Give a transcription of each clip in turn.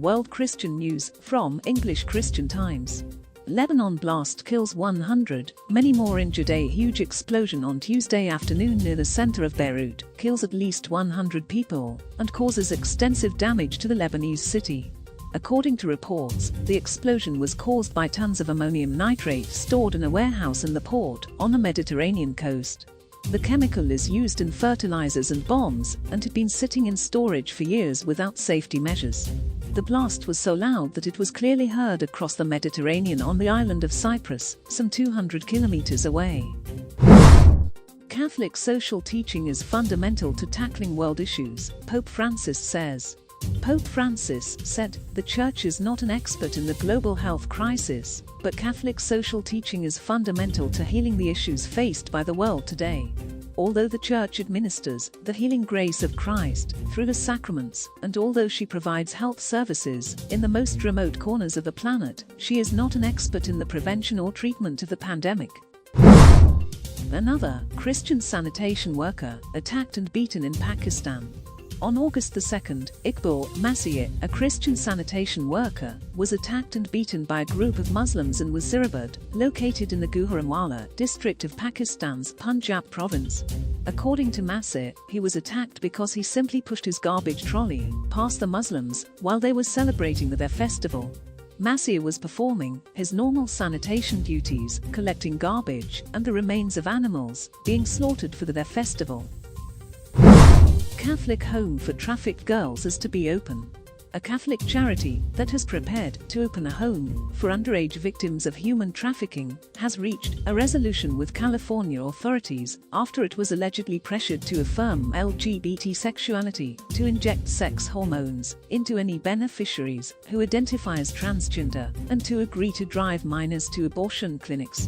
World Christian News from English Christian Times. Lebanon blast kills 100, many more injured. A huge explosion on Tuesday afternoon near the center of Beirut kills at least 100 people and causes extensive damage to the Lebanese city. According to reports, the explosion was caused by tons of ammonium nitrate stored in a warehouse in the port on the Mediterranean coast. The chemical is used in fertilizers and bombs and had been sitting in storage for years without safety measures. The blast was so loud that it was clearly heard across the Mediterranean on the island of Cyprus, some 200 kilometers away. Catholic social teaching is fundamental to tackling world issues, Pope Francis says. Pope Francis said, "The Church is not an expert in the global health crisis, but Catholic social teaching is fundamental to healing the issues faced by the world today. Although the Church administers the healing grace of Christ through the sacraments, and although she provides health services in the most remote corners of the planet, she is not an expert in the prevention or treatment of the pandemic." Another Christian sanitation worker attacked and beaten in Pakistan. On August 2nd, Iqbal Masih, a Christian sanitation worker, was attacked and beaten by a group of Muslims in Wazirabad, located in the Gujranwala district of Pakistan's Punjab province. According to Masih, he was attacked because he simply pushed his garbage trolley past the Muslims while they were celebrating their festival. Masih was performing his normal sanitation duties, collecting garbage and the remains of animals being slaughtered for their festival. Catholic Home for Trafficked Girls is to be open. A Catholic charity that has prepared to open a home for underage victims of human trafficking has reached a resolution with California authorities after it was allegedly pressured to affirm LGBT sexuality to inject sex hormones into any beneficiaries who identify as transgender and to agree to drive minors to abortion clinics.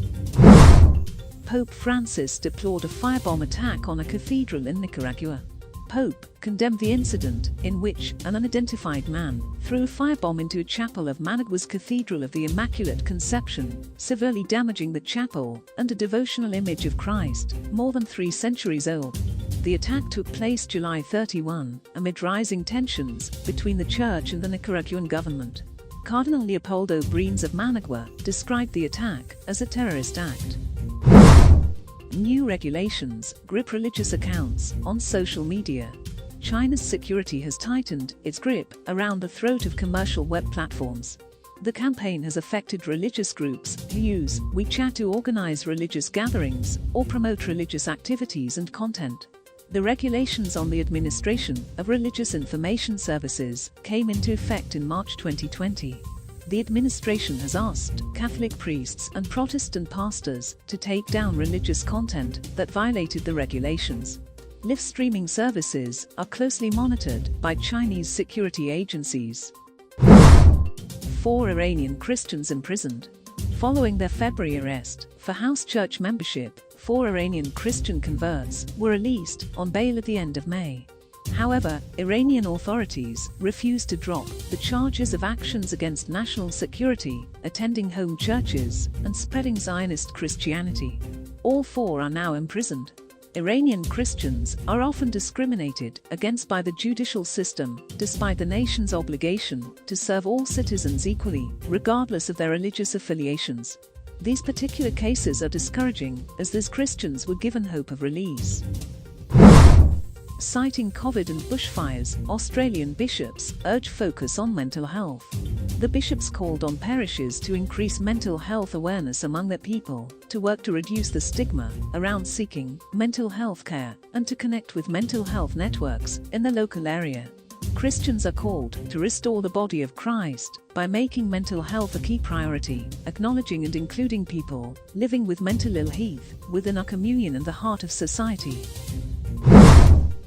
Pope Francis deplored a firebomb attack on a cathedral in Nicaragua. Pope condemned the incident in which an unidentified man threw a firebomb into a chapel of Managua's Cathedral of the Immaculate Conception, severely damaging the chapel and a devotional image of Christ, more than 3 centuries old. The attack took place July 31, amid rising tensions between the church and the Nicaraguan government. Cardinal Leopoldo Brenes of Managua described the attack as a terrorist act. New regulations grip religious accounts on social media. China's security has tightened its grip around the throat of commercial web platforms. The campaign has affected religious groups who use WeChat to organize religious gatherings or promote religious activities and content. The regulations on the administration of religious information services came into effect in March 2020. The administration has asked Catholic priests and Protestant pastors to take down religious content that violated the regulations. Live streaming services are closely monitored by Chinese security agencies. 4 Iranian Christians imprisoned. Following their February arrest for house church membership, 4 Iranian Christian converts were released on bail at the end of May. However, Iranian authorities refused to drop the charges of actions against national security, attending home churches, and spreading Zionist Christianity. All 4 are now imprisoned. Iranian Christians are often discriminated against by the judicial system, despite the nation's obligation to serve all citizens equally, regardless of their religious affiliations. These particular cases are discouraging, as these Christians were given hope of release. Citing COVID and bushfires, Australian bishops urge focus on mental health. The bishops called on parishes to increase mental health awareness among their people, to work to reduce the stigma around seeking mental health care, and to connect with mental health networks in the local area. Christians are called to restore the body of Christ by making mental health a key priority, acknowledging and including people living with mental ill health within our communion and the heart of society.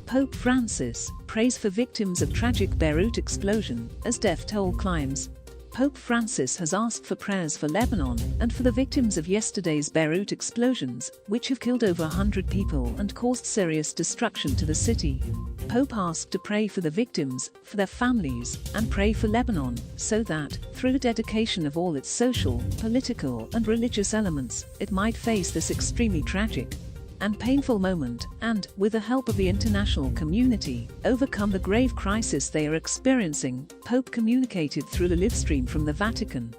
Pope Francis prays for victims of tragic Beirut explosion as death toll climbs. Pope Francis has asked for prayers for Lebanon and for the victims of yesterday's Beirut explosions, which have killed over 100 people and caused serious destruction to the city. Pope asked to pray for the victims, for their families, and pray for Lebanon, so that, through the dedication of all its social, political, and religious elements, it might face this extremely tragic and painful moment, and, with the help of the international community, overcome the grave crisis they are experiencing, Pope communicated through the live stream from the Vatican.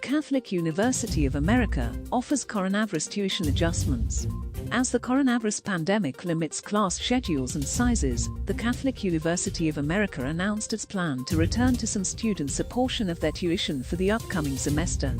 Catholic University of America offers coronavirus tuition adjustments. As the coronavirus pandemic limits class schedules and sizes, the Catholic University of America announced its plan to return to some students a portion of their tuition for the upcoming semester.